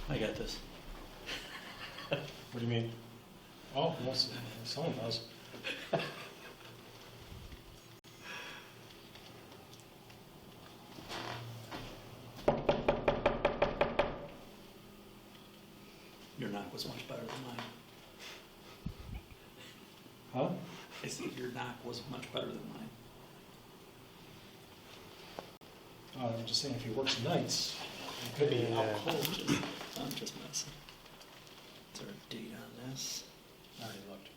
I got this. What do you mean? Oh, well, someone does. Your knock was much better than mine. Huh? I see your knock was much better than mine. I'm just saying if he works nights, it could be out cold. I'm just messing. Is there a date on this? I already looked.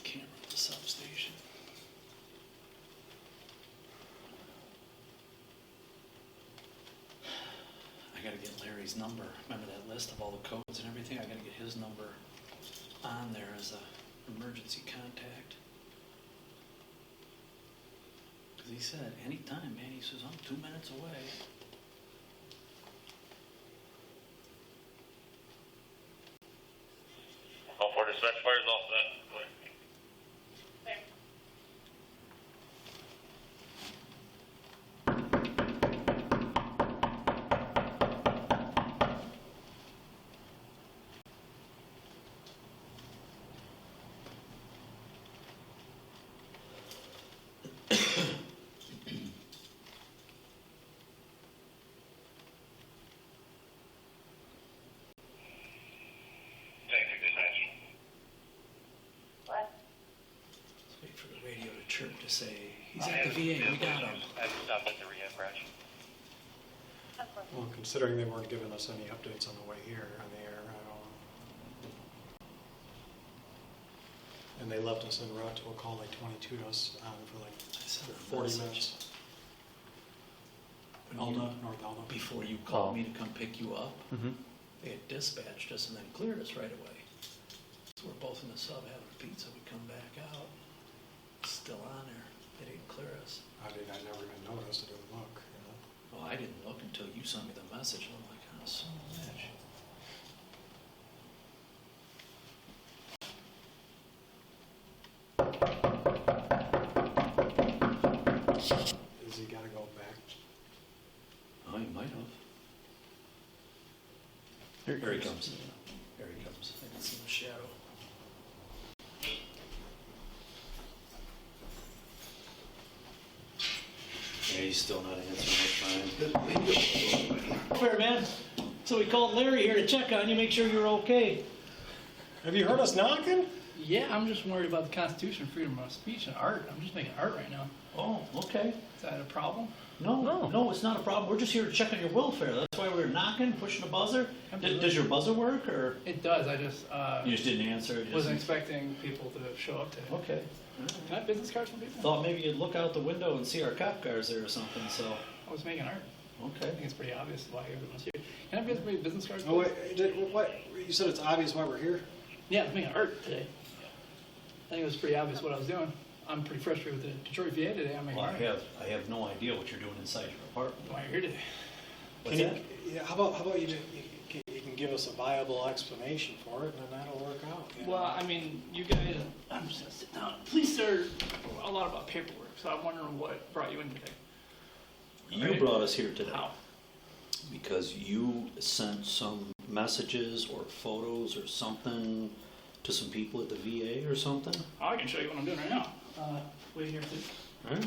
Camera at the substation. I gotta get Larry's number. Remember that list of all the codes and everything? I gotta get his number on there as a emergency contact. Because he said, anytime, man. He says, I'm 2 minutes away. All four dispatch fires all set. Wait for the radio to chirp to say, he's at the VA, we got him. I stopped at the rehab branch. Well, considering they weren't giving us any updates on the way here on the air, I don't. And they left us en route to a call like 22 to us for like I sent her a 40 message. minutes. Alda, North Alda. before you called me to come pick you up, Mm-hmm. they had dispatched us and then cleared us right away. So we're both in the sub having a pizza. We come back out, it's still on there. They didn't clear us. I never even noticed. I didn't look. You know? Well, I didn't look until you sent me the message. And I'm like, oh, son of a bitch. Is he got to go back? Oh, he might have. Here he comes. Here he comes. I can see the shadow. Yeah, he's still not answering my phone. Fair, man. So we called Larry here to check on you, make sure you're okay. Have you heard us knocking? Yeah, I'm just worried about the Constitution, freedom of speech, and art. I'm just making art right now. Oh, okay. Is that a problem? No, it's not a problem. We're just here to check on your welfare. That's why we were knocking, pushing the buzzer. Does your buzzer work, or? It does. I just You just didn't answer. wasn't expecting people to show up today. Okay. Can I have business cards from people? Thought maybe you'd look out the window and see our cop cars there or something, so. I was making art. I Okay. think it's pretty obvious why everyone's here. Can I have business cards? Oh please? wait, what? You said it's obvious why we're here. Yeah, I was making art today. I think it was pretty obvious what I was doing. I'm pretty frustrated with the Detroit VA today. I'm making Well, art. I have no idea what you're doing inside your apartment. Why you're here today? What's Can that? you, yeah, how about you can give us a viable explanation for it, and then that'll work out. You know? Well, I mean, you guys, I'm just gonna sit down. Police are a lot about paperwork, so I'm wondering what brought you in today. You brought us here today. How? Because you sent some messages or photos or something to some people at the VA or something? Oh, I can show you what I'm doing right now. Wait here, please. All right.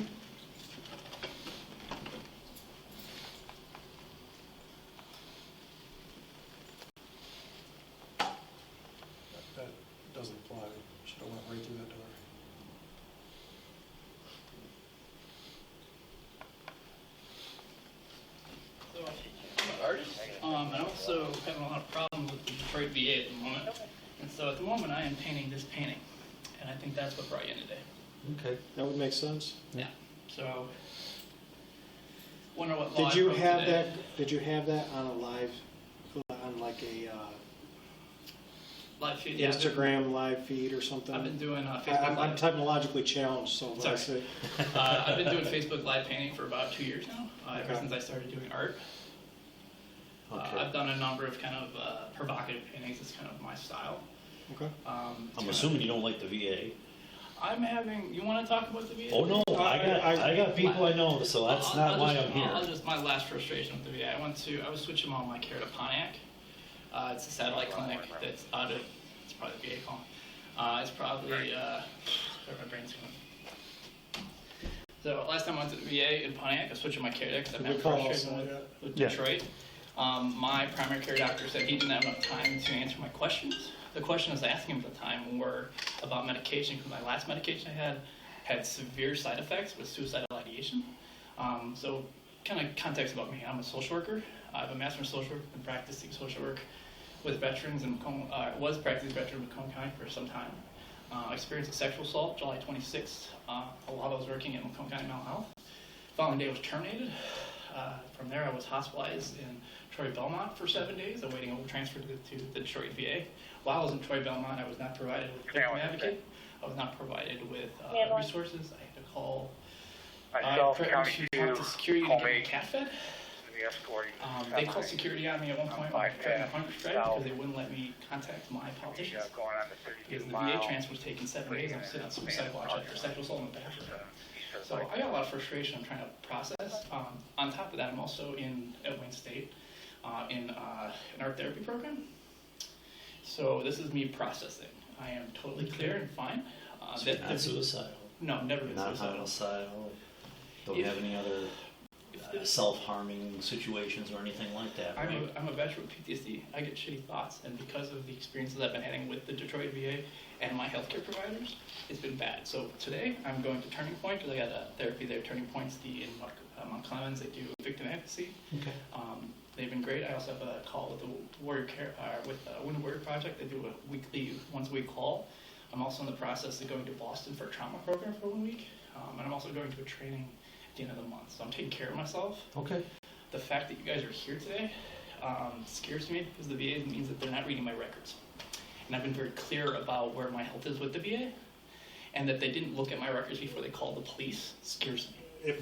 That doesn't apply. Should have went right through that door. So, I'm an artist, and also having a lot of problems with the Detroit VA at the moment. And so at the moment I am painting this painting, and I think that's what brought you in today. Okay. That would make sense. Yeah. So, wonder what law Did you I broke have today. that? Did you have that on a live, on like a Live feed, yeah. Instagram live feed or something? I've been doing Facebook I'm Live. technologically challenged, so when I Sorry. say I've been doing Facebook Live painting for about 2 years now, ever Okay. since I started doing art. Okay. I've done a number of kind of provocative paintings. It's kind of my style. Okay. I'm assuming you don't like the VA. I'm having. You want to talk about the VA? Oh no, I got people I know, so that's not why I'm here. I'll just my last frustration with the VA. I was switching all my care to Pontiac. It's a satellite clinic that's out of. It's probably the VA calling. It's probably. My brain's going. So last time I went to the VA in Pontiac, I was switching my care there because I'm having frustration with Detroit. My primary care doctor said he didn't have enough time to answer my questions. The questions I was asking him at the time were about medication, because my last medication I had severe side effects with suicidal ideation. So kind of context about me, I'm a social worker. I have a master's in social work, been practicing social work with veterans in Macomb, was practicing veteran in Macomb County for some time. I experienced a sexual assault July 26th while I was working at Macomb County Mental Health. Following day I was terminated. From there I was hospitalized in Troy Belmont for 7 days, awaiting a transfer to the Detroit VA. While I was in Troy Belmont, I was not provided with a victim advocate. I was not provided with resources. I had to call to security to get my cat fed. They called security on me at one point when I was trying to hunger strike because they wouldn't let me contact my politicians. Because the VA transfer was taking 7 days, I'm sitting on suicide watch after sexual assault in the bathroom. So I got a lot of frustration I'm trying to process. On top of that, I'm also at Wayne State in an art therapy program. So this is me processing. I am totally clear and fine. So you're not suicidal? No, never been Not suicidal. homicidal? Don't have any other self-harming situations or anything like that, right? I'm a veteran with PTSD. I get shitty thoughts, and because of the experiences I've been having with the Detroit VA and my healthcare providers, it's been bad. So today, I'm going to Turning Point, because I got a therapy there, Turning Point's in Mount Clemens. They do victim advocacy. Okay. They've been great. I also have a call with the Warrior Care, with the Wounded Warrior Project. They do a once a week call. I'm also in the process of going to Boston for a trauma program for 1 week, and I'm also going to a training at the end of the month. So I'm taking care of myself. Okay. The fact that you guys are here today scares me, because the VA means that they're not reading my records. And I've been very clear about where my health is with the VA, and that they didn't look at my records before they called the police scares me.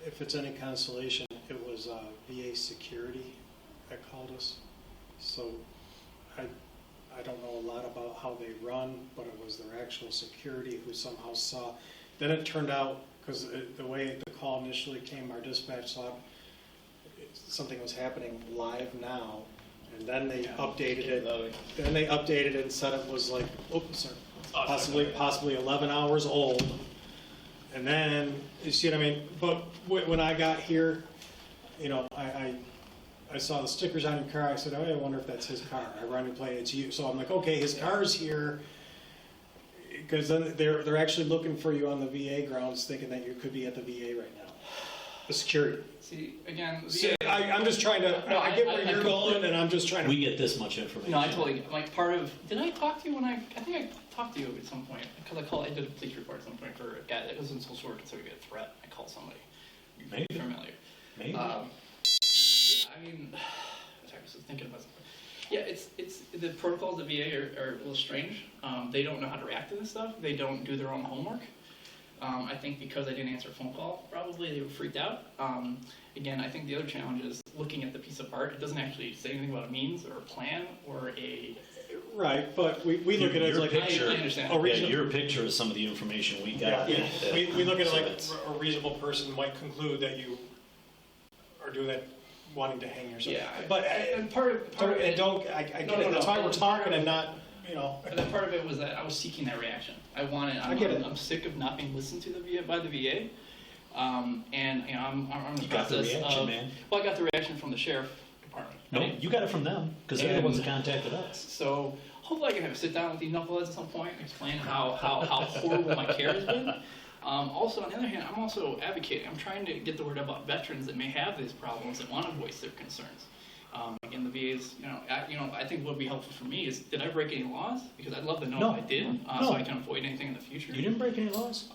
If it's any consolation, it was VA security that called us. So I don't know a lot about how they run, but it was their actual security who somehow saw. Then it turned out, because the way the call initially came, our dispatch thought something was happening live now, and then they updated it. Then they updated it and said it was like, possibly 11 hours old. And then, you see what I mean? But when I got here, you know, I saw the stickers on your car. I said, oh, I wonder if that's his car. I run and play, it's you. So I'm like, okay, his car's here. Because then they're actually looking for you on the VA grounds, thinking that you could be at the VA right now. The security. See, again, So I'm just trying to, I get where you're going, and I'm just trying to. We get this much information. No, I totally get it. Like, part of, did I talk to you when I think I talked to you at some point, because I did a police report at some point for a guy that was in social work, and so we get a threat. I called somebody. Maybe. Familiar. Maybe. Yeah, I mean, sorry, I was thinking about something. Yeah, it's the protocols of VA are a little strange. They don't know how to react to this stuff. They don't do their own homework. I think because I didn't answer a phone call, probably they were freaked out. Again, I think the other challenge is looking at the piece of art. It doesn't actually say anything about a means or a plan or a... Right, but we look at it as like picture, I understand. your picture is some of the information we got. Yeah, we look at it like So a reasonable person might conclude that you are doing that wanting to hang yourself. Yeah, but and part of it, that's why we're talking and not, you know. and then part of it was that I was seeking that reaction. I'm sick of not being listened to by the VA. And you know, I'm in the You got the process reaction, of. man. Well, I got the reaction from the sheriff department. No, right? you got it from them, because they're the ones that contacted us. So hopefully I can have a sit down with these knuckleheads at some point and explain how horrible my care has been. Also, on the other hand, I'm also advocating. I'm trying to get the word about veterans that may have these problems that want to voice their concerns. Again, the VA's, I think what would be helpful for me is, did I break any laws? Because I'd love to know if I did, so I can avoid anything in the future. You didn't break any laws?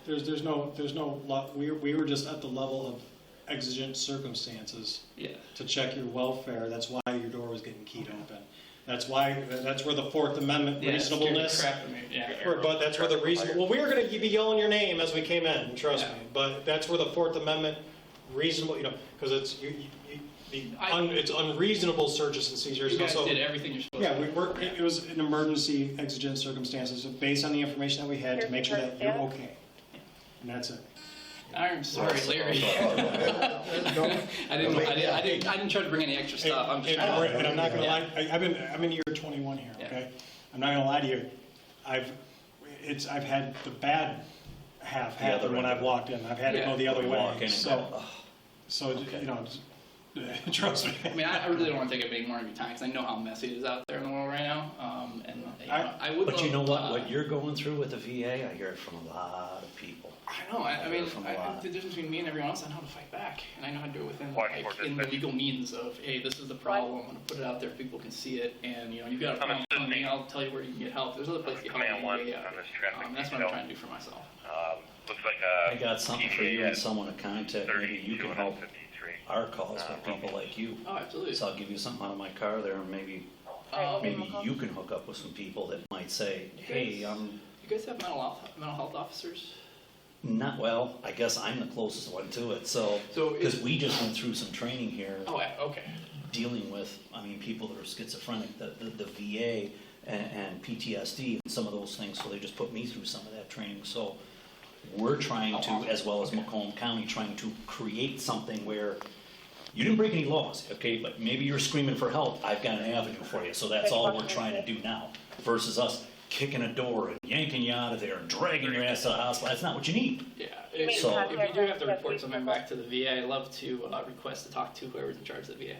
There's no law. We were just at the level of exigent circumstances to check your welfare. That's why your door was getting keyed open. That's where the Fourth Amendment reasonableness. But that's where the reason. Well, we were going to be yelling your name as we came in. Trust me. But that's where the Fourth Amendment reasonable. Because it's it's unreasonable searches and seizures. You guys So- did everything you're supposed Yeah, to. we worked, it was an emergency exigent circumstances based on the information that we had to make sure that you're okay. And that's it. I'm sorry, Larry. I didn't try to bring any extra stuff. I'm just trying to. And I'm not gonna Yeah. lie, I'm in year 21 here, Yeah. okay? I'm not gonna lie to you. I've had the bad half The other happen when end. I've walked in. I've had to Yeah. go the other You walk in way. and So, go, "Ugh." so, Okay. you know, trust me. I mean, I really don't want to take up any more of your time because I know how messy it is out there in the world right now. And you know, I would. But you know love, what you're going through with the VA, I hear it from a lot of people. I know. I mean, From a lot. the difference between me and everyone else, I know how to fight back, and I know how to do it within Watch like for in the dispatch. legal means of, hey, this is the problem. I'm going to put it out there, people can see it, and you know, you've got a problem with me. I'll tell you where you can get help. There's other places you can Command help. one Yeah, on this traffic that's what I'm detail. trying to do for myself. Looks like I got something for you and someone to contact, maybe you can help 3253. our cause with people like you. Oh, absolutely. So I'll give you something out of my car there, and maybe you can hook up with some people that might say, hey, You guys have mental health officers? not, well, I guess I'm the closest one to it, so, So because is- we just went through some training here. Oh, okay. Dealing with, I mean, people that are schizophrenic, the VA and PTSD and some of those things, so they just put me through some of that training. So we're trying to, as well as Macomb County, trying to create something where you didn't break any laws, okay, but maybe you're screaming for help, I've got an avenue for you. So that's all we're trying to do now, versus us kicking a door and yanking you out of there and dragging your ass to the hospital. That's not what you need. Yeah. So- If you do have to report something back to the VA, I'd love to request to talk to whoever's in charge of the VA.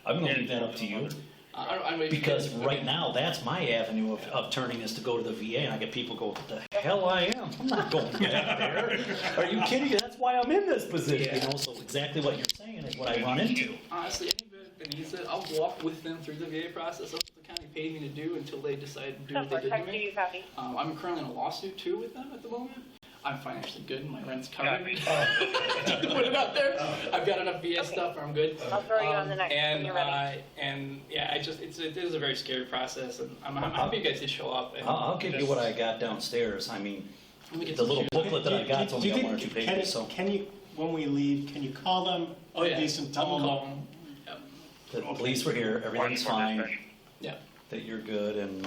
I'm gonna leave that up to you. I mean, Because right now, that's my avenue of turning is to go to the VA, and I get people go, what the hell I am? I'm not going back there. Are you kidding me? That's why I'm in this position, you know, so exactly what you're saying is what I run into. Honestly, any vet that needs it, I'll walk with them through the VA process. That's what the county paid me to do until they decide to do what they did to me. I'm currently in a lawsuit too with them at the moment. I'm financially good, my rent's covered. Put it out there. I've got enough VA stuff where I'm good. I'll throw you on the next and, when you're ready. And yeah, it is a very scary process, and I'm happy you guys did show up. And I'll give you what I got downstairs. I mean, Let me get the some little shoes. booklet that I got's Do only you got think- 1 or 2 pages, so Can you, when we leave, can you call them? Oh yeah, At least and tell I'm them. gonna call them. Yep. the police were here, everything's fine, Yeah. that you're good, and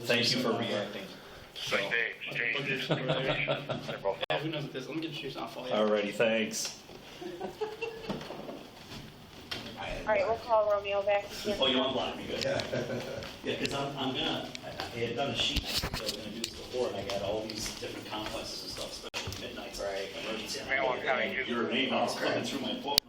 thank you for reacting. Like they exchanged Yeah, They're both who knows what this? Let me get your shoes off. Alrighty, thanks. All right, we'll call Romeo back. Oh, you unblocked me, good. Yeah, because I had done a sheet, I think I was gonna do this before, and I got all these different complexes and stuff, especially midnights. Right. Emergency. May want county. Your name, I was flipping through my book.